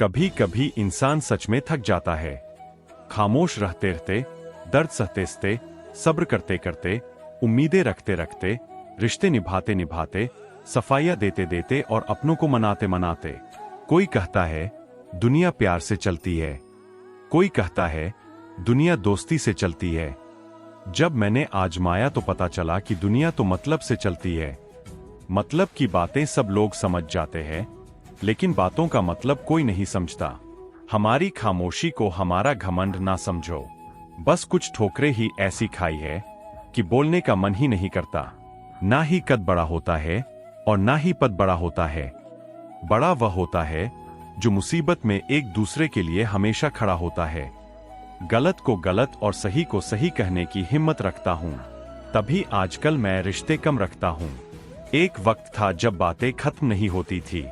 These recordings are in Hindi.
कभी कभी इंसान सच में थक जाता है। खामोश रहते रहते, दर्द सहते सहते, सब्र करते करते, उम्मीदें रखते रखते, रिश्ते निभाते निभाते, सफाइयां देते देते और अपनों को मनाते मनाते। कोई कहता है दुनिया प्यार से चलती है, कोई कहता है दुनिया दोस्ती से चलती है। जब मैंने आजमाया तो पता चला कि दुनिया तो मतलब से चलती है। मतलब की बातें सब लोग समझ जाते हैं, लेकिन बातों का मतलब कोई नहीं समझता। हमारी खामोशी को हमारा घमंड ना समझो। बस कुछ ठोकरें ही ऐसी खाई है कि बोलने का मन ही नहीं करता। ना ही कद बड़ा होता है और ना ही पद बड़ा होता है। बड़ा वह होता है जो मुसीबत में एक दूसरे के लिए हमेशा खड़ा होता है। गलत को गलत और सही को सही कहने की हिम्मत रखता हूं, तभी आजकल मैं रिश्ते कम रखता हूं। एक वक्त था जब बातें खत्म नहीं होती थी,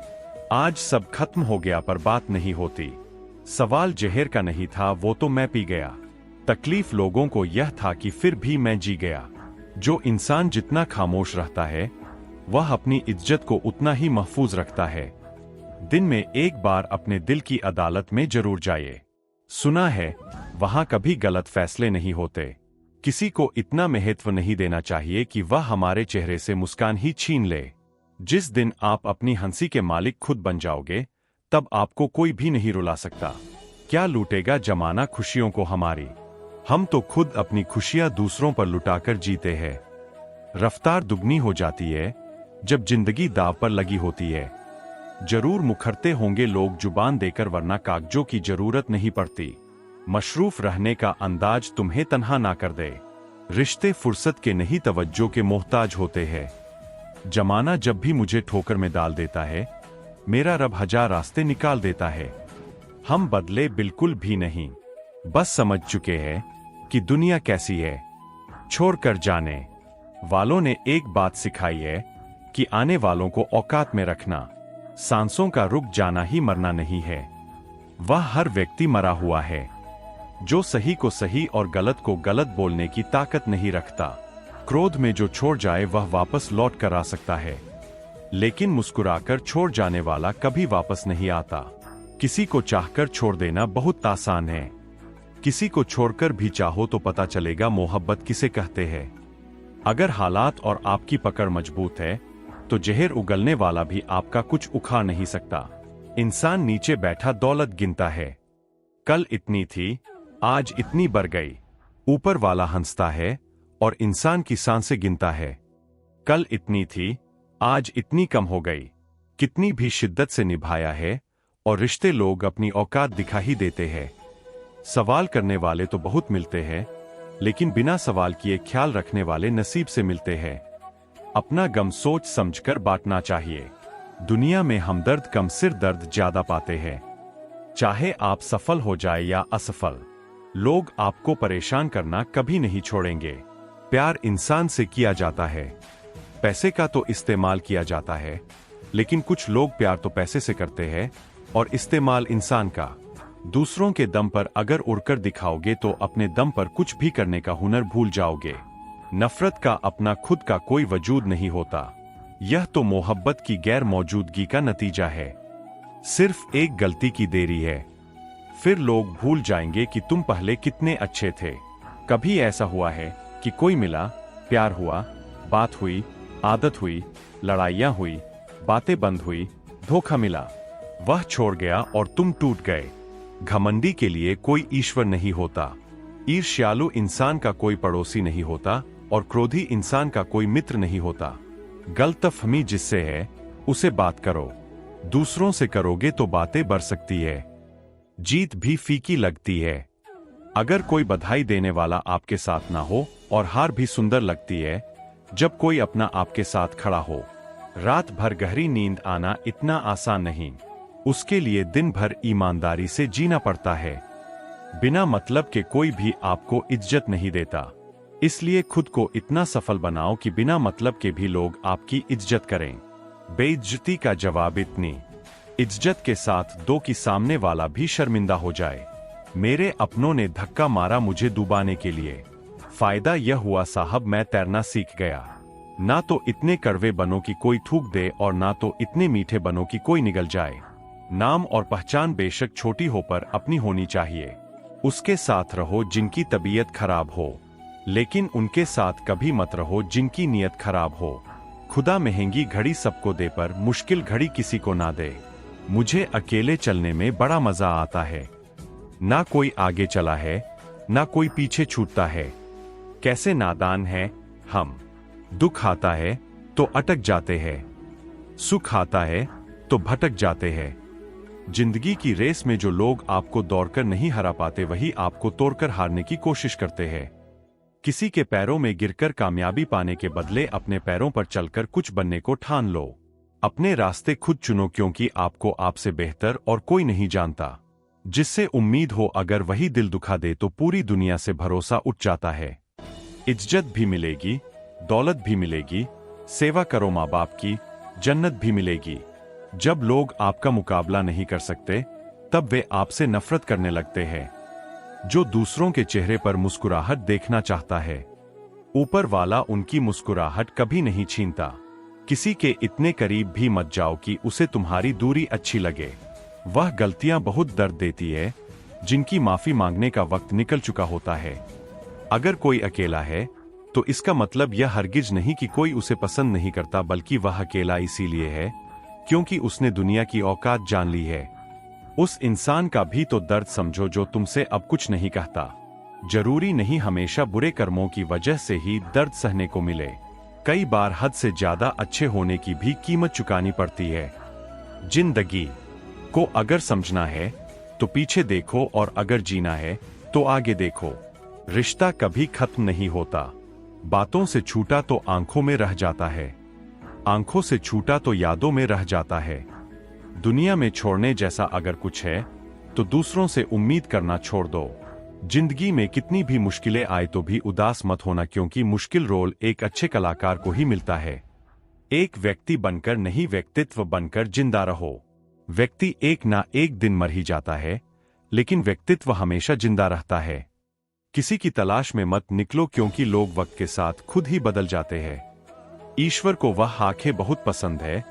आज सब खत्म हो गया पर बात नहीं होती। सवाल जहर का नहीं था, वो तो मैं पी गया। तकलीफ लोगों को यह था कि फिर भी मैं जी गया। जो इंसान जितना खामोश रहता है, वह अपनी इज्जत को उतना ही महफूज रखता है। दिन में एक बार अपने दिल की अदालत में जरूर जाइए। सुना है वहां कभी गलत फैसले नहीं होते। किसी को इतना महत्व नहीं देना चाहिए कि वह हमारे चेहरे से मुस्कान ही छीन ले। जिस दिन आप अपनी हंसी के मालिक खुद बन जाओगे, तब आपको कोई भी नहीं रुला सकता। क्या लूटेगा जमाना खुशियों को हमारी? हम तो खुद अपनी खुशियां दूसरों पर लुटाकर जीते हैं। रफ्तार दुगनी हो जाती है जब जिंदगी दाव पर लगी होती है। जरूर मुखरते होंगे लोग जुबान देकर, वरना कागजों की जरूरत नहीं पड़ती। मशरूफ रहने का अंदाज तुम्हें तन्हा ना कर दे। रिश्ते फुर्सत के नहीं तवज्जो के मोहताज होते हैं। जमाना जब भी मुझे ठोकर में डाल देता है, मेरा रब हजार रास्ते निकाल देता है। हम बदले बिल्कुल भी नहीं, बस समझ चुके हैं कि दुनिया कैसी है। छोड़कर जाने वालों ने एक बात सिखाई है कि आने वालों को औकात में रखना। सांसों का रुक जाना ही मरना नहीं है, वह हर व्यक्ति मरा हुआ है जो सही को सही और गलत को गलत बोलने की ताकत नहीं रखता। क्रोध में जो छोड़ जाए वह वापस लौट कर आ सकता है, लेकिन मुस्कुराकर छोड़ जाने वाला कभी वापस नहीं आता। किसी को चाहकर छोड़ देना बहुत आसान है, किसी को छोड़कर भी चाहो तो पता चलेगा मोहब्बत किसे कहते हैं। अगर हालात और आपकी पकड़ मजबूत है तो जहर उगलने वाला भी आपका कुछ उखाड़ नहीं सकता। इंसान नीचे बैठा दौलत गिनता है, कल इतनी थी आज इतनी बढ़ गई। ऊपर वाला हंसता है और इंसान की सांसें गिनता है। कल इतनी थी आज इतनी कम हो गई। कितनी भी शिद्दत से निभाया है और रिश्ते लोग अपनी औकात दिखा ही देते हैं। सवाल करने वाले तो बहुत मिलते हैं, लेकिन बिना सवाल किए ख्याल रखने वाले नसीब से मिलते हैं। अपना गम सोच समझकर बांटना चाहिए। दुनिया में हमदर्द कम, सिर दर्द ज्यादा पाते हैं। चाहे आप सफल हो जाए या असफल, लोग आपको परेशान करना कभी नहीं छोड़ेंगे। प्यार इंसान से किया जाता है, पैसे का तो इस्तेमाल किया जाता है, लेकिन कुछ लोग प्यार तो पैसे से करते हैं और इस्तेमाल इंसान का। दूसरों के दम पर अगर उड़कर दिखाओगे तो अपने दम पर कुछ भी करने का हुनर भूल जाओगे। नफरत का अपना खुद का कोई वजूद नहीं होता, यह तो मोहब्बत की गैर मौजूदगी का नतीजा है। सिर्फ एक गलती की देरी है, फिर लोग भूल जाएंगे कि तुम पहले कितने अच्छे थे। कभी ऐसा हुआ है कि कोई मिला, प्यार हुआ, बात हुई, आदत हुई, लड़ाइयां हुई, बातें बंद हुई, धोखा मिला, वह छोड़ गया और तुम टूट गए। घमंडी के लिए कोई ईश्वर नहीं होता, ईर्ष्यालु इंसान का कोई पड़ोसी नहीं होता और क्रोधी इंसान का कोई मित्र नहीं होता। गलतफहमी जिससे है उसे बात करो, दूसरों से करोगे तो बातें बढ़ सकती है, जीत भी फीकी लगती है। अगर कोई बधाई देने वाला आपके साथ ना हो और हार भी सुंदर लगती है जब कोई अपना आपके साथ खड़ा हो। रात भर गहरी नींद आना इतना आसान नहीं, उसके लिए दिन भर ईमानदारी से जीना पड़ता है। बिना मतलब के कोई भी आपको इज्जत नहीं देता, इसलिए खुद को इतना सफल बनाओ कि बिना मतलब के भी लोग आपकी इज्जत करें। बेइज्जती का जवाब इतनी इज्जत के साथ दो कि सामने वाला भी शर्मिंदा हो जाए। मेरे अपनों ने धक्का मारा मुझे डुबाने के लिए, फायदा यह हुआ साहब मैं तैरना सीख गया। ना तो इतने कड़वे बनो कि कोई थूक दे और ना तो इतने मीठे बनो कि कोई निगल जाए। नाम और पहचान बेशक छोटी हो पर अपनी होनी चाहिए। उसके साथ रहो जिनकी तबीयत खराब हो, लेकिन उनके साथ कभी मत रहो जिनकी नीयत खराब हो। खुदा महंगी घड़ी सबको दे पर मुश्किल घड़ी किसी को ना दे। मुझे अकेले चलने में बड़ा मजा आता है। ना कोई आगे चला है, ना कोई पीछे छूटता है। कैसे नादान हैं हम। दुख आता है तो अटक जाते हैं, सुख आता है तो भटक जाते हैं। जिंदगी की रेस में जो लोग आपको दौड़कर नहीं हरा पाते, वही आपको तोड़कर हारने की कोशिश करते हैं। किसी के पैरों में गिरकर कामयाबी पाने के बदले अपने पैरों पर चलकर कुछ बनने को ठान लो। अपने रास्ते खुद चुनो, क्योंकि आपको आपसे बेहतर और कोई नहीं जानता। जिससे उम्मीद हो अगर वही दिल दुखा दे तो पूरी दुनिया से भरोसा उठ जाता है। इज्जत भी मिलेगी, दौलत भी मिलेगी, सेवा करो माँ बाप की, जन्नत भी मिलेगी। जब लोग आपका मुकाबला नहीं कर सकते तब वे आपसे नफरत करने लगते हैं। जो दूसरों के चेहरे पर मुस्कुराहट देखना चाहता है, ऊपर वाला उनकी मुस्कुराहट कभी नहीं छीनता। किसी के इतने करीब भी मत जाओ कि उसे तुम्हारी दूरी अच्छी लगे। वह गलतियां बहुत दर्द देती है जिनकी माफी मांगने का वक्त निकल चुका होता है। अगर कोई अकेला है तो इसका मतलब यह हरगिज नहीं कि कोई उसे पसंद नहीं करता, बल्कि वह अकेला इसीलिए है क्योंकि उसने दुनिया की औकात जान ली है। उस इंसान का भी तो दर्द समझो जो तुमसे अब कुछ नहीं कहता। जरूरी नहीं हमेशा बुरे कर्मों की वजह से ही दर्द सहने को मिले। कई बार हद से ज्यादा अच्छे होने की भी कीमत चुकानी पड़ती है। जिंदगी को अगर समझना है तो पीछे देखो, और अगर जीना है तो आगे देखो। रिश्ता कभी खत्म नहीं होता। बातों से छूटा तो आंखों में रह जाता है, आंखों से छूटा तो यादों में रह जाता है। दुनिया में छोड़ने जैसा अगर कुछ है तो दूसरों से उम्मीद करना छोड़ दो। जिंदगी में कितनी भी मुश्किलें आए तो भी उदास मत होना, क्योंकि मुश्किल रोल एक अच्छे कलाकार को ही मिलता है। एक व्यक्ति बनकर नहीं, व्यक्तित्व बनकर जिंदा रहो। व्यक्ति एक ना एक दिन मर ही जाता है, लेकिन व्यक्तित्व हमेशा जिंदा रहता है। किसी की तलाश में मत निकलो, क्योंकि लोग वक्त के साथ खुद ही बदल जाते हैं। ईश्वर को वह आंखें बहुत पसंद है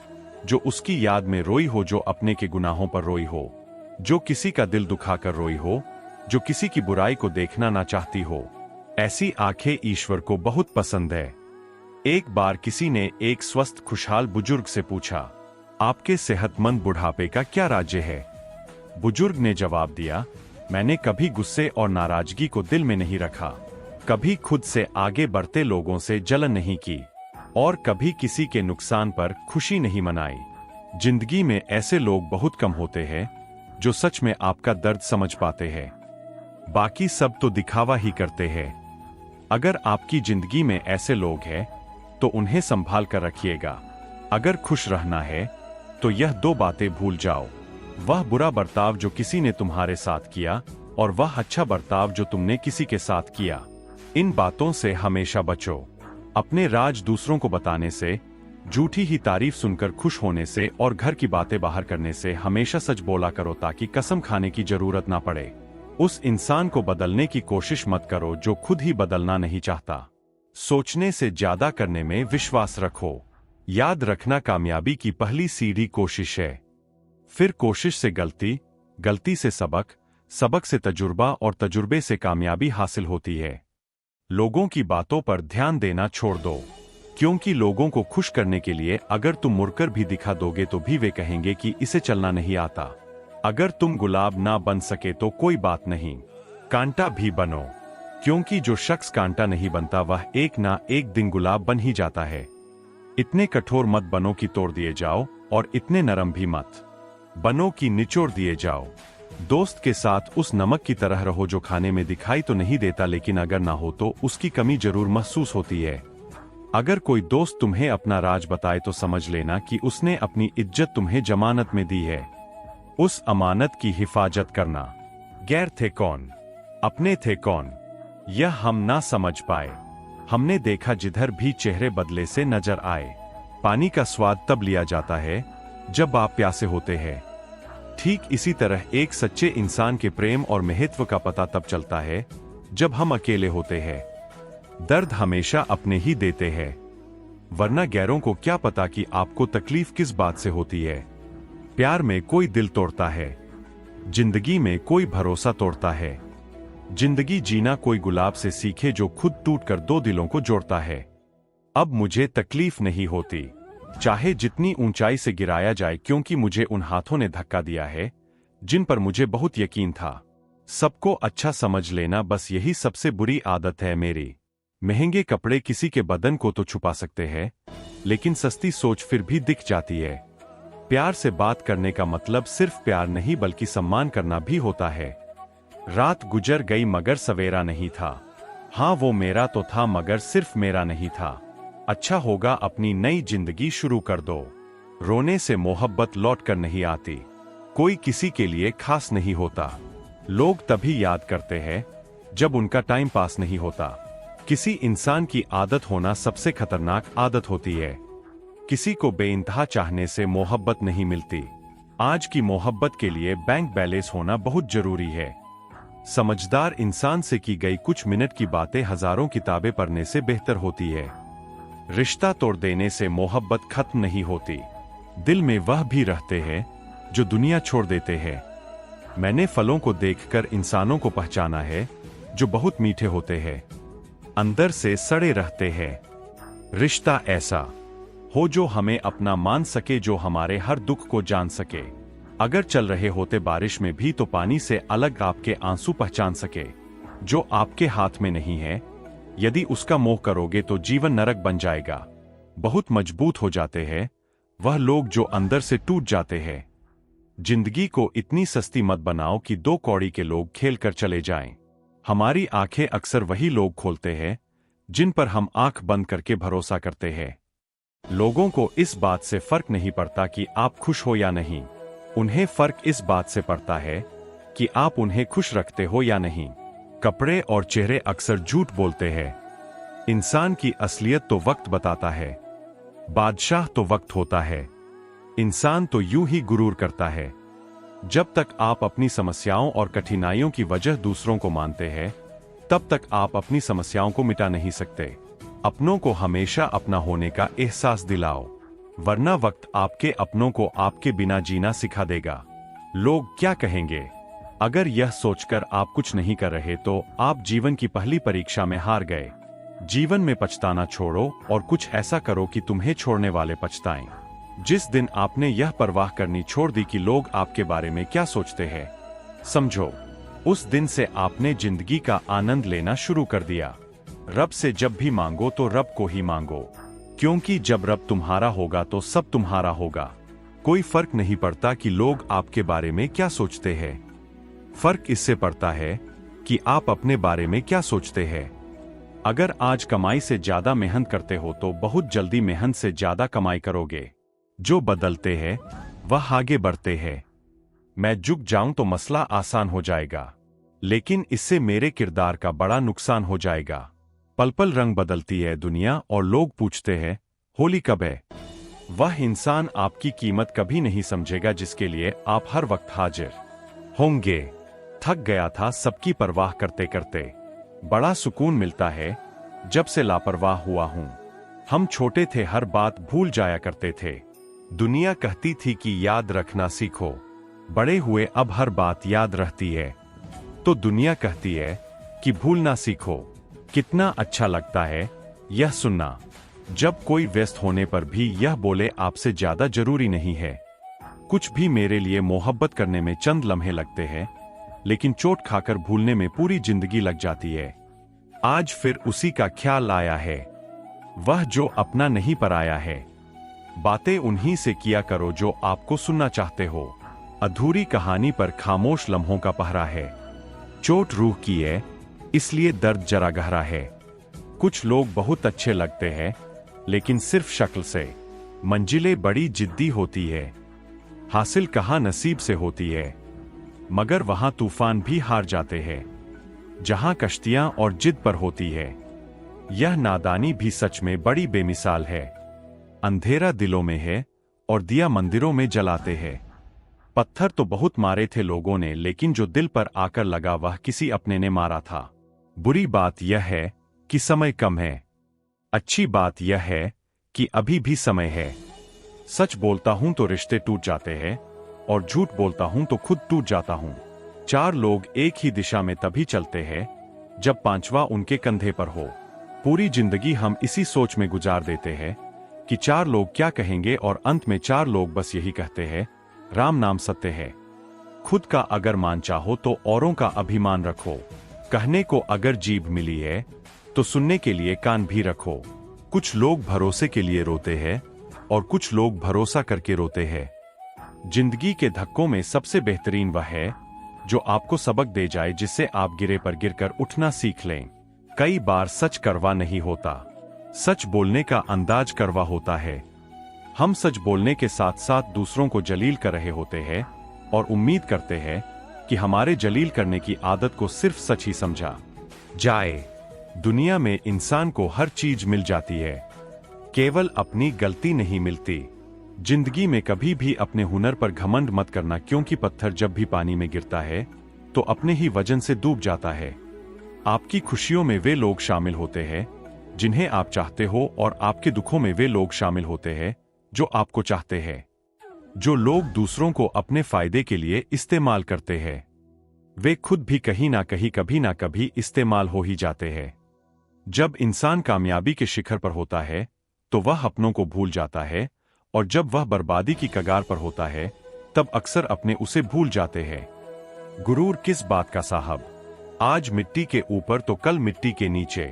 जो उसकी याद में रोई हो, जो अपने के गुनाहों पर रोई हो, जो किसी का दिल दुखाकर रोई हो, जो किसी की बुराई को देखना ना चाहती हो। ऐसी आंखें ईश्वर को बहुत पसंद है। एक बार किसी ने एक स्वस्थ खुशहाल बुजुर्ग से पूछा, आपके सेहतमंद बुढ़ापे का क्या राज्य है? बुजुर्ग ने जवाब दिया, मैंने कभी गुस्से और नाराजगी को दिल में नहीं रखा, कभी खुद से आगे बढ़ते लोगों से जलन नहीं की, और कभी किसी के नुकसान पर खुशी नहीं मनाई। जिंदगी में ऐसे लोग बहुत कम होते हैं जो सच में आपका दर्द समझ पाते हैं। बाकी सब तो दिखावा ही करते हैं। अगर आपकी जिंदगी में ऐसे लोग हैं तो उन्हें संभाल कर रखिएगा। अगर खुश रहना है तो यह दो बातें भूल जाओ, वह बुरा बर्ताव जो किसी ने तुम्हारे साथ किया और वह अच्छा बर्ताव जो तुमने किसी के साथ किया। इन बातों से हमेशा बचो। अपने राज दूसरों को बताने से, झूठी ही तारीफ सुनकर खुश होने से और घर की बातें बाहर करने से हमेशा सच बोला करो, ताकि कसम खाने की जरूरत ना पड़े। उस इंसान को बदलने की कोशिश मत करो जो खुद ही बदलना नहीं चाहता। सोचने से ज्यादा करने में विश्वास रखो। याद रखना, कामयाबी की पहली सीढ़ी कोशिश है, फिर कोशिश से गलती, गलती से सबक, सबक से तजुर्बा और तजुर्बे से कामयाबी हासिल होती है। लोगों की बातों पर ध्यान देना छोड़ दो, क्योंकि लोगों को खुश करने के लिए अगर तुम मुड़कर भी दिखा दोगे तो भी वे कहेंगे कि इसे चलना नहीं आता। अगर तुम गुलाब ना बन सके तो कोई बात नहीं, कांटा भी बनो, क्योंकि जो शख्स कांटा नहीं बनता वह एक ना एक दिन गुलाब बन ही जाता है। इतने कठोर मत बनो कि तोड़ दिए जाओ, और इतने नरम भी मत बनो कि निचोड़ दिए जाओ। दोस्त के साथ उस नमक की तरह रहो जो खाने में दिखाई तो नहीं देता, लेकिन अगर ना हो तो उसकी कमी जरूर महसूस होती है। अगर कोई दोस्त तुम्हें अपना राज बताए तो समझ लेना कि उसने अपनी इज्जत तुम्हें जमानत में दी है। उस अमानत की हिफाजत करना। गैर थे कौन, अपने थे कौन, यह हम ना समझ पाए। हमने देखा जिधर भी चेहरे बदले से नजर आए। पानी का स्वाद तब लिया जाता है जब आप प्यासे होते हैं। ठीक इसी तरह एक सच्चे इंसान के प्रेम और महत्व का पता तब चलता है जब हम अकेले होते हैं। दर्द हमेशा अपने ही देते हैं, वरना गैरों को क्या पता कि आपको तकलीफ किस बात से होती है। प्यार में कोई दिल तोड़ता है, जिंदगी में कोई भरोसा तोड़ता है। जिंदगी जीना कोई गुलाब से सीखे जो खुद टूटकर दो दिलों को जोड़ता है। अब मुझे तकलीफ नहीं होती, चाहे जितनी ऊंचाई से गिराया जाए, क्योंकि मुझे उन हाथों ने धक्का दिया है जिन पर मुझे बहुत यकीन था। सबको अच्छा समझ लेना, बस यही सबसे बुरी आदत है मेरी। महंगे कपड़े किसी के बदन को तो छुपा सकते हैं, लेकिन सस्ती सोच फिर भी दिख जाती है। प्यार से बात करने का मतलब सिर्फ प्यार नहीं बल्कि सम्मान करना भी होता है। रात गुजर गई मगर सवेरा नहीं था। हाँ, वो मेरा तो था मगर सिर्फ मेरा नहीं था। अच्छा होगा अपनी नई जिंदगी शुरू कर दो। रोने से मोहब्बत लौट कर नहीं आती। कोई किसी के लिए खास नहीं होता। लोग तभी याद करते हैं जब उनका टाइम पास नहीं होता। किसी इंसान की आदत होना सबसे खतरनाक आदत होती है। किसी को बेइंतहा चाहने से मोहब्बत नहीं मिलती। आज की मोहब्बत के लिए बैंक बैलेंस होना बहुत जरूरी है। समझदार इंसान से की गई कुछ मिनट की बातें हजारों किताबें पढ़ने से बेहतर होती है। रिश्ता तोड़ देने से मोहब्बत खत्म नहीं होती। दिल में वह भी रहते हैं जो दुनिया छोड़ देते हैं। मैंने फलों को देखकर इंसानों को पहचाना है जो बहुत मीठे होते हैं, अंदर से सड़े रहते हैं। रिश्ता ऐसा हो जो हमें अपना मान सके, जो हमारे हर दुख को जान सके। अगर चल रहे होते बारिश में भी तो पानी से अलग आपके आंसू पहचान सके। जो आपके हाथ में नहीं है, यदि उसका मोह करोगे तो जीवन नरक बन जाएगा। बहुत मजबूत हो जाते हैं वह लोग जो अंदर से टूट जाते हैं। जिंदगी को इतनी सस्ती मत बनाओ कि दो कौड़ी के लोग खेल कर चले जाएं। हमारी आंखें अक्सर वही लोग खोलते हैं जिन पर हम आंख बंद करके भरोसा करते हैं। लोगों को इस बात से फर्क नहीं पड़ता कि आप खुश हो या नहीं। उन्हें फर्क इस बात से पड़ता है कि आप उन्हें खुश रखते हो या नहीं। कपड़े और चेहरे अक्सर झूठ बोलते हैं। इंसान की असलियत तो वक्त बताता है। बादशाह तो वक्त होता है। इंसान तो यूं ही गुरूर करता है। जब तक आप अपनी समस्याओं और कठिनाइयों की वजह दूसरों को मानते हैं, तब तक आप अपनी समस्याओं को मिटा नहीं सकते। अपनों को हमेशा अपना होने का एहसास दिलाओ, वरना वक्त आपके अपनों को आपके बिना जीना सिखा देगा। लोग क्या कहेंगे? अगर यह सोचकर आप कुछ नहीं कर रहे तो आप जीवन की पहली परीक्षा में हार गए। जीवन में पछताना छोड़ो और कुछ ऐसा करो कि तुम्हें छोड़ने वाले पछताएं। जिस दिन आपने यह परवाह करनी छोड़ दी कि लोग आपके बारे में क्या सोचते हैं, समझो उस दिन से आपने जिंदगी का आनंद लेना शुरू कर दिया। रब से जब भी मांगो तो रब को ही मांगो, क्योंकि जब रब तुम्हारा होगा तो सब तुम्हारा होगा। कोई फर्क नहीं पड़ता कि लोग आपके बारे में क्या सोचते हैं। फर्क इससे पड़ता है कि आप अपने बारे में क्या सोचते हैं। अगर आज कमाई से ज्यादा मेहनत करते हो तो बहुत जल्दी मेहनत से ज्यादा कमाई करोगे। जो बदलते हैं वह आगे बढ़ते हैं। मैं झुक जाऊं तो मसला आसान हो जाएगा, लेकिन इससे मेरे किरदार का बड़ा नुकसान हो जाएगा। पल पल रंग बदलती है दुनिया और लोग पूछते हैं होली कब है। वह इंसान आपकी कीमत कभी नहीं समझेगा जिसके लिए आप हर वक्त हाजिर होंगे। थक गया था सबकी परवाह करते करते। बड़ा सुकून मिलता है जब से लापरवाह हुआ हूं। हम छोटे थे, हर बात भूल जाया करते थे। दुनिया कहती थी कि याद रखना सीखो। बड़े हुए अब हर बात याद रहती है, तो दुनिया कहती है कि भूलना सीखो। कितना अच्छा लगता है यह सुनना जब कोई व्यस्त होने पर भी यह बोले आपसे ज्यादा जरूरी नहीं है। कुछ भी मेरे लिए मोहब्बत करने में चंद लम्हे लगते हैं, लेकिन चोट खाकर भूलने में पूरी जिंदगी लग जाती है। आज फिर उसी का ख्याल आया है, वह जो अपना नहीं पराया है। बातें उन्हीं से किया करो जो आपको सुनना चाहते हो। अधूरी कहानी पर खामोश लम्हों का पहरा है। चोट रूह की है, इसलिए दर्द जरा गहरा है। कुछ लोग बहुत अच्छे लगते हैं, लेकिन सिर्फ शक्ल से। मंजिलें बड़ी जिद्दी होती है, हासिल कहाँ नसीब से होती है, मगर वहां तूफान भी हार जाते हैं जहां कश्तियां और जिद पर होती है। यह नादानी भी सच में बड़ी बेमिसाल है। अंधेरा दिलों में है और दिया मंदिरों में जलाते हैं। पत्थर तो बहुत मारे थे लोगों ने, लेकिन जो दिल पर आकर लगा वह किसी अपने ने मारा था। बुरी बात यह है कि समय कम है, अच्छी बात यह है कि अभी भी समय है। सच बोलता हूं तो रिश्ते टूट जाते हैं, और झूठ बोलता हूं तो खुद टूट जाता हूं। 4 लोग एक ही दिशा में तभी चलते हैं जब 5वां उनके कंधे पर हो। पूरी जिंदगी हम इसी सोच में गुजार देते हैं कि 4 लोग क्या कहेंगे, और अंत में 4 लोग बस यही कहते हैं, राम नाम सत्य है। खुद का अगर मान चाहो तो औरों का अभिमान रखो। कहने को अगर जीभ मिली है तो सुनने के लिए कान भी रखो। कुछ लोग भरोसे के लिए रोते हैं और कुछ लोग भरोसा करके रोते हैं। जिंदगी के धक्कों में सबसे बेहतरीन वह है जो आपको सबक दे जाए, जिससे आप गिरे पर गिरकर उठना सीख लें। कई बार सच कड़वा नहीं होता, सच बोलने का अंदाज कड़वा होता है। हम सच बोलने के साथ साथ दूसरों को जलील कर रहे होते हैं और उम्मीद करते हैं कि हमारे जलील करने की आदत को सिर्फ सच ही समझा जाए। दुनिया में इंसान को हर चीज मिल जाती है, केवल अपनी गलती नहीं मिलती। जिंदगी में कभी भी अपने हुनर पर घमंड मत करना, क्योंकि पत्थर जब भी पानी में गिरता है तो अपने ही वजन से डूब जाता है। आपकी खुशियों में वे लोग शामिल होते हैं जिन्हें आप चाहते हो, और आपके दुखों में वे लोग शामिल होते हैं जो आपको चाहते हैं। जो लोग दूसरों को अपने फायदे के लिए इस्तेमाल करते हैं, वे खुद भी कहीं ना कहीं कभी ना कभी इस्तेमाल हो ही जाते हैं। जब इंसान कामयाबी के शिखर पर होता है तो वह अपनों को भूल जाता है, और जब वह बर्बादी की कगार पर होता है तब अक्सर अपने उसे भूल जाते हैं। गुरूर किस बात का साहब, आज मिट्टी के ऊपर तो कल मिट्टी के नीचे।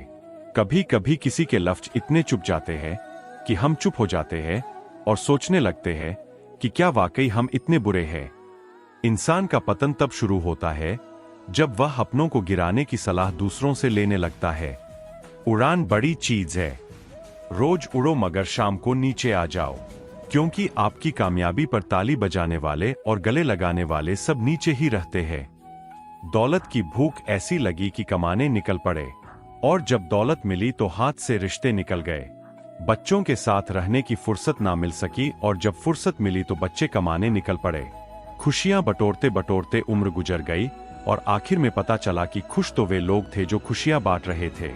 कभी कभी किसी के लफ्ज इतने चुप जाते हैं कि हम चुप हो जाते हैं और सोचने लगते हैं कि क्या वाकई हम इतने बुरे हैं। इंसान का पतन तब शुरू होता है जब वह अपनों को गिराने की सलाह दूसरों से लेने लगता है। उड़ान बड़ी चीज है, रोज उड़ो मगर शाम को नीचे आ जाओ, क्योंकि आपकी कामयाबी पर ताली बजाने वाले और गले लगाने वाले सब नीचे ही रहते हैं। दौलत की भूख ऐसी लगी कि कमाने निकल पड़े, और जब दौलत मिली तो हाथ से रिश्ते निकल गए। बच्चों के साथ रहने की फुर्सत ना मिल सकी, और जब फुर्सत मिली तो बच्चे कमाने निकल पड़े। खुशियां बटोरते बटोरते उम्र गुजर गई, और आखिर में पता चला कि खुश तो वे लोग थे जो खुशियां बांट रहे थे।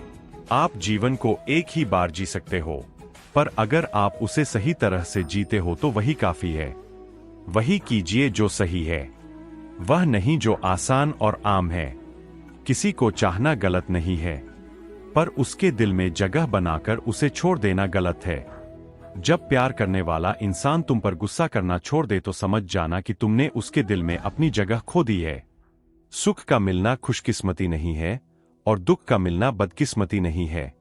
आप जीवन को एक ही बार जी सकते हो, पर अगर आप उसे सही तरह से जीते हो तो वही काफी है। वही कीजिए जो सही है, वह नहीं जो आसान और आम है। किसी को चाहना गलत नहीं है, पर उसके दिल में जगह बनाकर उसे छोड़ देना गलत है। जब प्यार करने वाला इंसान तुम पर गुस्सा करना छोड़ दे तो समझ जाना कि तुमने उसके दिल में अपनी जगह खो दी है। सुख का मिलना खुशकिस्मती नहीं है, और दुख का मिलना बदकिस्मती नहीं है।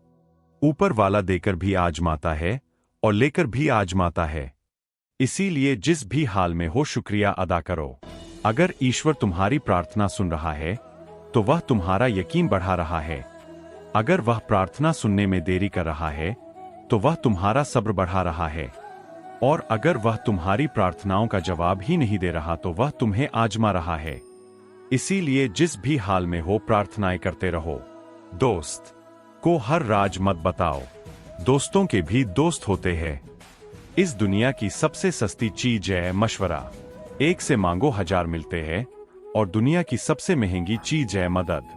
ऊपर वाला देकर भी आजमाता है और लेकर भी आजमाता है। इसीलिए जिस भी हाल में हो शुक्रिया अदा करो। अगर ईश्वर तुम्हारी प्रार्थना सुन रहा है तो वह तुम्हारा यकीन बढ़ा रहा है। अगर वह प्रार्थना सुनने में देरी कर रहा है तो वह तुम्हारा सब्र बढ़ा रहा है। और अगर वह तुम्हारी प्रार्थनाओं का जवाब ही नहीं दे रहा तो वह तुम्हें आजमा रहा है। इसीलिए जिस भी हाल में हो प्रार्थनाएं करते रहो। दोस्त को हर राज मत बताओ, दोस्तों के भी दोस्त होते हैं। इस दुनिया की सबसे सस्ती चीज है मशवरा। एक से मांगो 1000 मिलते हैं, और दुनिया की सबसे महंगी चीज है मदद।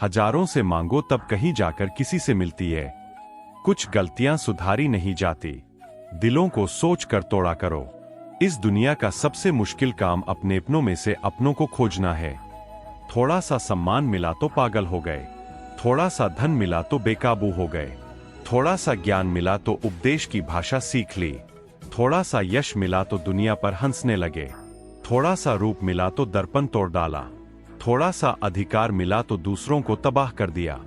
हजारों से मांगो तब कहीं जाकर किसी से मिलती है। कुछ गलतियां सुधारी नहीं जाती, दिलों को सोच कर तोड़ा करो। इस दुनिया का सबसे मुश्किल काम अपनेपनों में से अपनों को खोजना है। थोड़ा सा सम्मान मिला तो पागल हो गए, थोड़ा सा धन मिला तो बेकाबू हो गए, थोड़ा सा ज्ञान मिला तो उपदेश की भाषा सीख ली, थोड़ा सा यश मिला तो दुनिया पर हंसने लगे, थोड़ा सा रूप मिला तो दर्पण तोड़ डाला, थोड़ा सा अधिकार मिला तो दूसरों को तबाह कर दिया।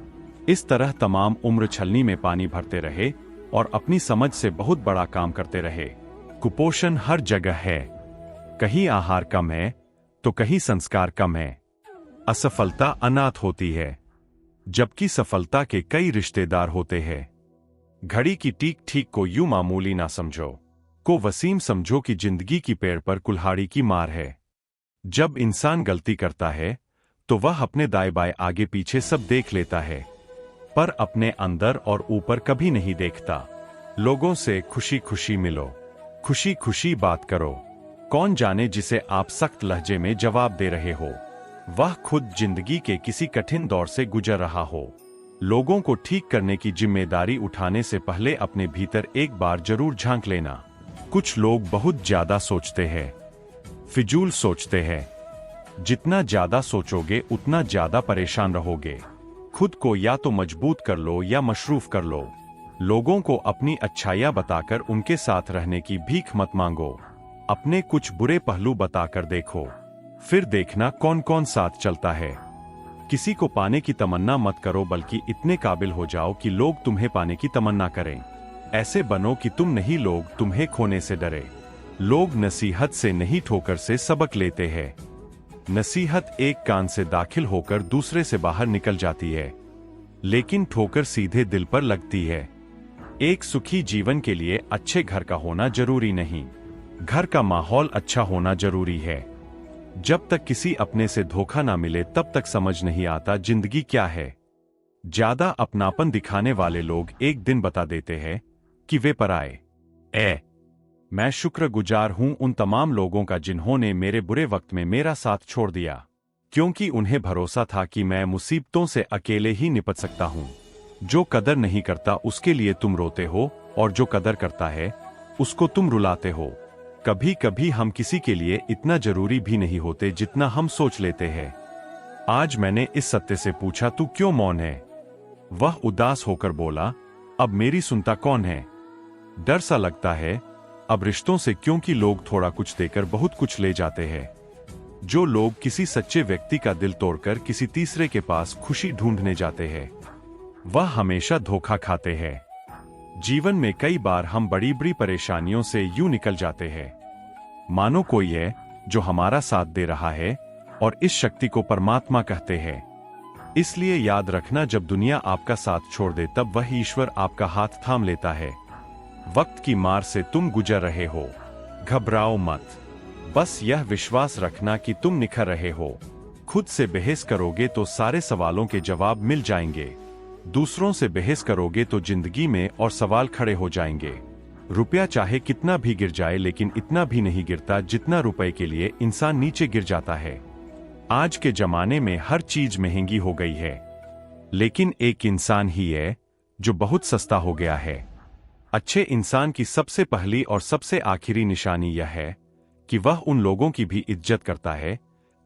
इस तरह तमाम उम्र छलनी में पानी भरते रहे और अपनी समझ से बहुत बड़ा काम करते रहे। कुपोषण हर जगह है, कहीं आहार कम है तो कहीं संस्कार कम है। असफलता अनाथ होती है, जबकि सफलता के कई रिश्तेदार होते हैं। घड़ी की टीक ठीक को यूं मामूली ना समझो, को वसीम समझो कि जिंदगी की पेड़ पर कुल्हाड़ी की मार है। जब इंसान गलती करता है तो वह अपने दाएं बाएं आगे पीछे सब देख लेता है, पर अपने अंदर और ऊपर कभी नहीं देखता। लोगों से खुशी खुशी मिलो, खुशी खुशी बात करो। कौन जाने जिसे आप सख्त लहजे में जवाब दे रहे हो, वह खुद जिंदगी के किसी कठिन दौर से गुजर रहा हो। लोगों को ठीक करने की जिम्मेदारी उठाने से पहले अपने भीतर एक बार जरूर झांक लेना। कुछ लोग बहुत ज्यादा सोचते हैं, फिजूल सोचते हैं। जितना ज्यादा सोचोगे उतना ज्यादा परेशान रहोगे। खुद को या तो मजबूत कर लो या मशरूफ कर लो। लोगों को अपनी अच्छाइयां बताकर उनके साथ रहने की भीख मत मांगो। अपने कुछ बुरे पहलू बताकर देखो, फिर देखना कौन कौन साथ चलता है। किसी को पाने की तमन्ना मत करो, बल्कि इतने काबिल हो जाओ कि लोग तुम्हें पाने की तमन्ना करें। ऐसे बनो कि तुम नहीं लोग तुम्हें खोने से डरे। लोग नसीहत से नहीं ठोकर से सबक लेते हैं। नसीहत एक कान से दाखिल होकर दूसरे से बाहर निकल जाती है, लेकिन ठोकर सीधे दिल पर लगती है। एक सुखी जीवन के लिए अच्छे घर का होना जरूरी नहीं, घर का माहौल अच्छा होना जरूरी है। जब तक किसी अपने से धोखा ना मिले तब तक समझ नहीं आता जिंदगी क्या है। ज्यादा अपनापन दिखाने वाले लोग एक दिन बता देते हैं कि वे पराए। मैं शुक्रगुजार हूं उन तमाम लोगों का जिन्होंने मेरे बुरे वक्त में मेरा साथ छोड़ दिया, क्योंकि उन्हें भरोसा था कि मैं मुसीबतों से अकेले ही निपट सकता हूं। जो कदर नहीं करता उसके लिए तुम रोते हो, और जो कदर करता है उसको तुम रुलाते हो। कभी कभी हम किसी के लिए इतना जरूरी भी नहीं होते जितना हम सोच लेते हैं। आज मैंने इस सत्य से पूछा, तू क्यों मौन है? वह उदास होकर बोला, अब मेरी सुनता कौन है? डर सा लगता है अब रिश्तों से, क्योंकि लोग थोड़ा कुछ देकर बहुत कुछ ले जाते हैं। जो लोग किसी सच्चे व्यक्ति का दिल तोड़कर किसी तीसरे के पास खुशी ढूंढने जाते हैं, वह हमेशा धोखा खाते हैं। जीवन में कई बार हम बड़ी बड़ी परेशानियों से यूं निकल जाते हैं मानो कोई है जो हमारा साथ दे रहा है, और इस शक्ति को परमात्मा कहते हैं। इसलिए याद रखना, जब दुनिया आपका साथ छोड़ दे तब वह ईश्वर आपका हाथ थाम लेता है। वक्त की मार से तुम गुजर रहे हो, घबराओ मत। बस यह विश्वास रखना कि तुम निखर रहे हो। खुद से बहस करोगे तो सारे सवालों के जवाब मिल जाएंगे। दूसरों से बहस करोगे तो जिंदगी में और सवाल खड़े हो जाएंगे। रुपया चाहे कितना भी गिर जाए, लेकिन इतना भी नहीं गिरता जितना रुपए के लिए इंसान नीचे गिर जाता है। आज के जमाने में हर चीज महंगी हो गई है, लेकिन एक इंसान ही है जो बहुत सस्ता हो गया है। अच्छे इंसान की सबसे पहली और सबसे आखिरी निशानी यह है कि वह उन लोगों की भी इज्जत करता है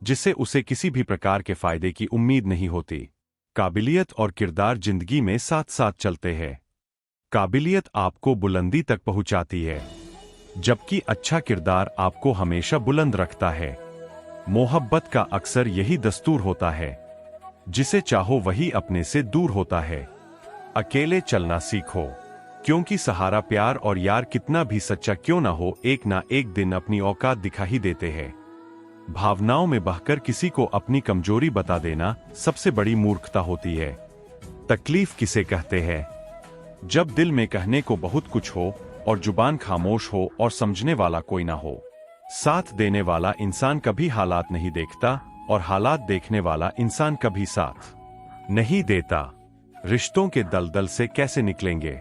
जिससे उसे किसी भी प्रकार के फायदे की उम्मीद नहीं होती। काबिलियत और किरदार जिंदगी में साथ साथ चलते हैं। काबिलियत आपको बुलंदी तक पहुंचाती है, जबकि अच्छा किरदार आपको हमेशा बुलंद रखता है। मोहब्बत का अक्सर यही दस्तूर होता है, जिसे चाहो वही अपने से दूर होता है। अकेले चलना सीखो, क्योंकि सहारा प्यार और यार कितना भी सच्चा क्यों ना हो, एक ना एक दिन अपनी औकात दिखा ही देते हैं। भावनाओं में बहकर किसी को अपनी कमजोरी बता देना सबसे बड़ी मूर्खता होती है। तकलीफ किसे कहते हैं? जब दिल में कहने को बहुत कुछ हो और जुबान खामोश हो और समझने वाला कोई ना हो। साथ देने वाला इंसान कभी हालात नहीं देखता, और हालात देखने वाला इंसान कभी साथ नहीं देता। रिश्तों के दलदल से कैसे निकलेंगे?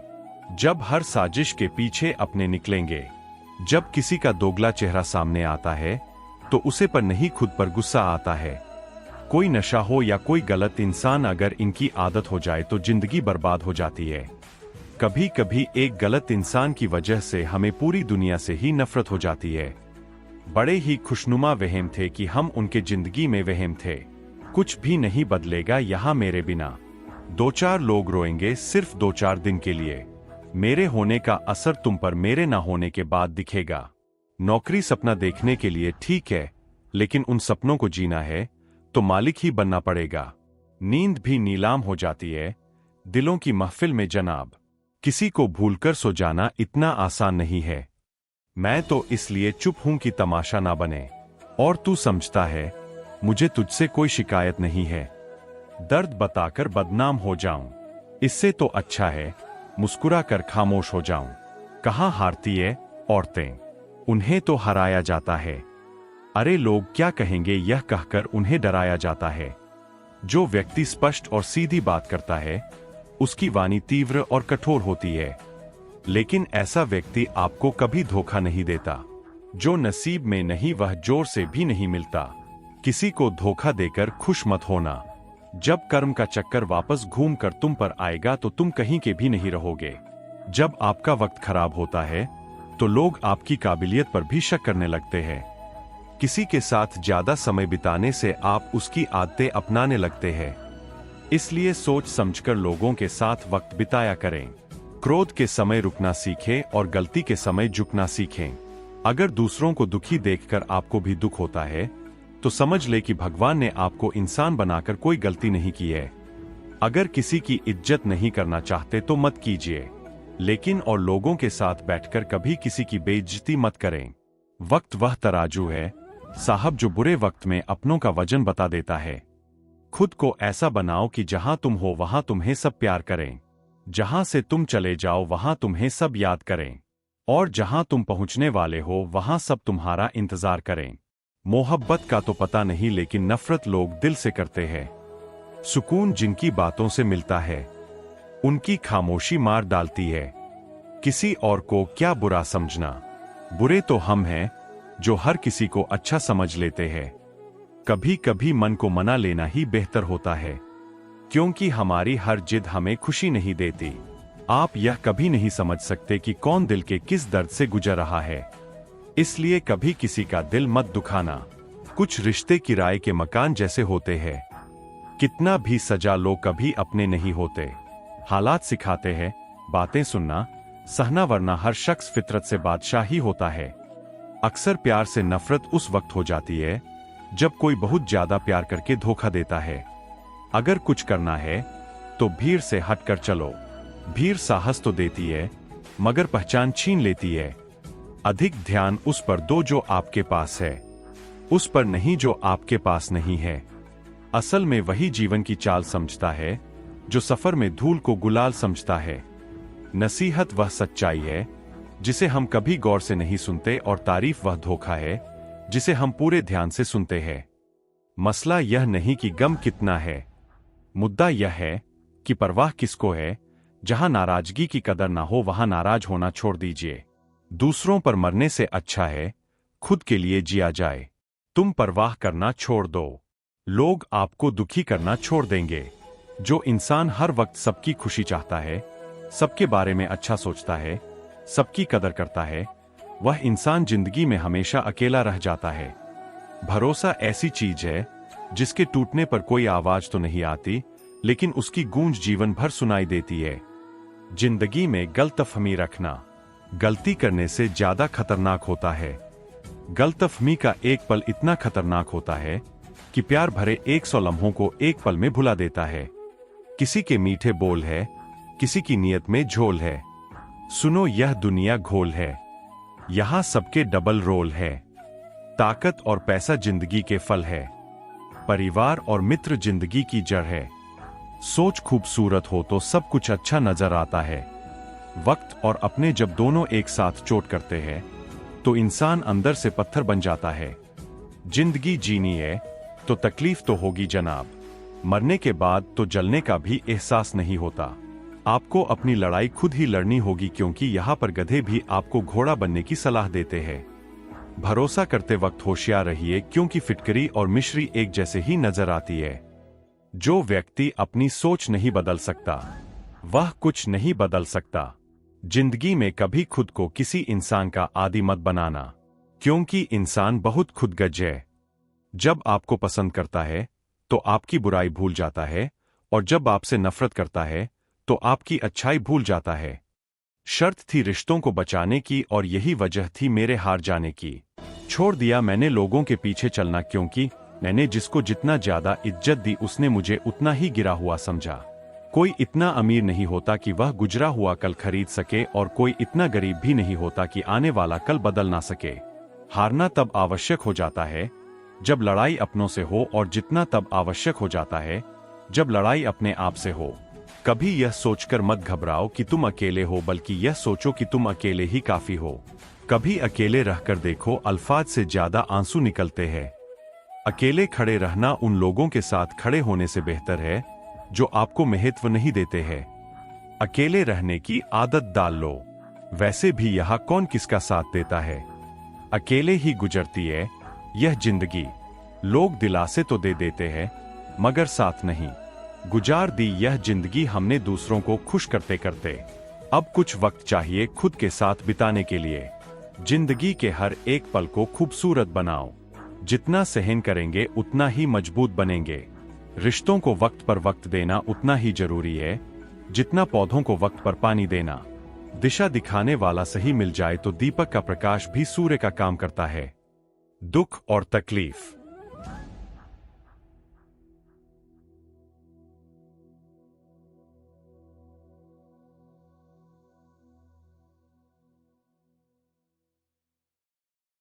जब हर साजिश के पीछे अपने निकलेंगे। जब किसी का दोगला चेहरा सामने आता है तो उसे पर नहीं खुद पर गुस्सा आता है। कोई नशा हो या कोई गलत इंसान, अगर इनकी आदत हो जाए तो जिंदगी बर्बाद हो जाती है। कभी कभी एक गलत इंसान की वजह से हमें पूरी दुनिया से ही नफरत हो जाती है। बड़े ही खुशनुमा वहम थे कि हम उनके जिंदगी में वहम थे। कुछ भी नहीं बदलेगा यहाँ मेरे बिना। दो चार लोग रोएंगे सिर्फ 2-4 दिन के लिए। मेरे होने का असर तुम पर मेरे ना होने के बाद दिखेगा। नौकरी सपना देखने के लिए ठीक है, लेकिन उन सपनों को जीना है तो मालिक ही बनना पड़ेगा। नींद भी नीलाम हो जाती है दिलों की महफिल में जनाब। किसी को भूलकर सो जाना इतना आसान नहीं है। मैं तो इसलिए चुप हूं कि तमाशा ना बने। और तू समझता है मुझे तुझसे कोई शिकायत नहीं है। दर्द बताकर बदनाम हो जाऊं, इससे तो अच्छा है मुस्कुरा कर खामोश हो जाऊं। कहां हारती है औरतें, उन्हें तो हराया जाता है। अरे लोग क्या कहेंगे यह कहकर उन्हें डराया जाता है। जो व्यक्ति स्पष्ट और सीधी बात करता है उसकी वाणी तीव्र और कठोर होती है, लेकिन ऐसा व्यक्ति आपको कभी धोखा नहीं देता। जो नसीब में नहीं वह जोर से भी नहीं मिलता। किसी को धोखा देकर खुश मत होना। जब कर्म का चक्कर वापस घूम कर तुम पर आएगा तो तुम कहीं के भी नहीं रहोगे। जब आपका वक्त खराब होता है तो लोग आपकी काबिलियत पर भी शक करने लगते हैं। किसी के साथ ज्यादा समय बिताने से आप उसकी आदतें अपनाने लगते हैं। इसलिए सोच समझकर लोगों के साथ वक्त बिताया करें। क्रोध के समय रुकना सीखें और गलती के समय झुकना सीखें। अगर दूसरों को दुखी देखकर आपको भी दुख होता है तो समझ ले कि भगवान ने आपको इंसान बनाकर कोई गलती नहीं की है। अगर किसी की इज्जत नहीं करना चाहते तो मत कीजिए, लेकिन और लोगों के साथ बैठकर कभी किसी की बेइज्जती मत करें। वक्त वह तराजू है साहब जो बुरे वक्त में अपनों का वजन बता देता है। खुद को ऐसा बनाओ कि जहां तुम हो वहां तुम्हें सब प्यार करें, जहां से तुम चले जाओ वहां तुम्हें सब याद करें, और जहां तुम पहुंचने वाले हो वहां सब तुम्हारा इंतजार करें। मोहब्बत का तो पता नहीं लेकिन नफरत लोग दिल से करते हैं। सुकून जिनकी बातों से मिलता है उनकी खामोशी मार डालती है। किसी और को क्या बुरा समझना, बुरे तो हम हैं जो हर किसी को अच्छा समझ लेते हैं। कभी कभी मन को मना लेना ही बेहतर होता है, क्योंकि हमारी हर जिद हमें खुशी नहीं देती। आप यह कभी नहीं समझ सकते कि कौन दिल के किस दर्द से गुजर रहा है, इसलिए कभी किसी का दिल मत दुखाना। कुछ रिश्ते किराए के मकान जैसे होते हैं, कितना भी सजा लो कभी अपने नहीं होते। हालात सिखाते हैं बातें सुनना सहना, वरना हर शख्स फितरत से बादशाह ही होता है। अक्सर प्यार से नफरत उस वक्त हो जाती है जब कोई बहुत ज्यादा प्यार करके धोखा देता है। अगर कुछ करना है तो भीड़ से हटकर चलो। भीड़ साहस तो देती है मगर पहचान छीन लेती है। अधिक ध्यान उस पर दो जो आपके पास है, उस पर नहीं जो आपके पास नहीं है। असल में वही जीवन की चाल समझता है जो सफर में धूल को गुलाल समझता है। नसीहत वह सच्चाई है जिसे हम कभी गौर से नहीं सुनते, और तारीफ वह धोखा है जिसे हम पूरे ध्यान से सुनते हैं। मसला यह नहीं कि गम कितना है, मुद्दा यह है कि परवाह किसको है। जहां नाराजगी की कदर ना हो वहां नाराज होना छोड़ दीजिए। दूसरों पर मरने से अच्छा है खुद के लिए जिया जाए। तुम परवाह करना छोड़ दो, लोग आपको दुखी करना छोड़ देंगे। जो इंसान हर वक्त सबकी खुशी चाहता है, सबके बारे में अच्छा सोचता है, सबकी कदर करता है, वह इंसान जिंदगी में हमेशा अकेला रह जाता है। भरोसा ऐसी चीज है जिसके टूटने पर कोई आवाज तो नहीं आती, लेकिन उसकी गूंज जीवन भर सुनाई देती है। जिंदगी में गलतफहमी रखना गलती करने से ज्यादा खतरनाक होता है। गलतफहमी का एक पल इतना खतरनाक होता है कि प्यार भरे 100 लम्हों को एक पल में भुला देता है। किसी के मीठे बोल है, किसी की नीयत में झोल है। सुनो यह दुनिया घोल है, यहां सबके डबल रोल है। ताकत और पैसा जिंदगी के फल है, परिवार और मित्र जिंदगी की जड़ है। सोच खूबसूरत हो तो सब कुछ अच्छा नजर आता है। वक्त और अपने जब दोनों एक साथ चोट करते हैं तो इंसान अंदर से पत्थर बन जाता है। जिंदगी जीनी है तो तकलीफ तो होगी जनाब, मरने के बाद तो जलने का भी एहसास नहीं होता। आपको अपनी लड़ाई खुद ही लड़नी होगी, क्योंकि यहाँ पर गधे भी आपको घोड़ा बनने की सलाह देते हैं। भरोसा करते वक्त होशियार रहिए, क्योंकि फिटकरी और मिश्री एक जैसे ही नजर आती है। जो व्यक्ति अपनी सोच नहीं बदल सकता वह कुछ नहीं बदल सकता। जिंदगी में कभी खुद को किसी इंसान का आदी मत बनाना, क्योंकि इंसान बहुत खुदगर्ज है। जब आपको पसंद करता है तो आपकी बुराई भूल जाता है, और जब आपसे नफरत करता है तो आपकी अच्छाई भूल जाता है। शर्त थी रिश्तों को बचाने की, और यही वजह थी मेरे हार जाने की। छोड़ दिया मैंने लोगों के पीछे चलना, क्योंकि मैंने जिसको जितना ज्यादा इज्जत दी उसने मुझे उतना ही गिरा हुआ समझा। कोई इतना अमीर नहीं होता कि वह गुजरा हुआ कल खरीद सके, और कोई इतना गरीब भी नहीं होता कि आने वाला कल बदल ना सके। हारना तब आवश्यक हो जाता है जब लड़ाई अपनों से हो, और जितना तब आवश्यक हो जाता है जब लड़ाई अपने आप से हो। कभी यह सोचकर मत घबराओ कि तुम अकेले हो, बल्कि यह सोचो कि तुम अकेले ही काफी हो। कभी अकेले रहकर देखो, अल्फाज से ज्यादा आंसू निकलते हैं। अकेले खड़े रहना उन लोगों के साथ खड़े होने से बेहतर है जो आपको महत्व नहीं देते हैं। अकेले रहने की आदत डाल लो, वैसे भी यहाँ कौन किसका साथ देता है। अकेले ही गुजरती है यह जिंदगी। लोग दिलासे तो दे देते हैं मगर साथ नहीं। गुजार दी यह जिंदगी हमने दूसरों को खुश करते करते। अब कुछ वक्त चाहिए खुद के साथ बिताने के लिए। जिंदगी के हर एक पल को खूबसूरत बनाओ। जितना सहन करेंगे उतना ही मजबूत बनेंगे। रिश्तों को वक्त पर वक्त देना उतना ही जरूरी है जितना पौधों को वक्त पर पानी देना। दिशा दिखाने वाला सही मिल जाए तो दीपक का प्रकाश भी सूर्य का काम करता है। दुख और तकलीफ।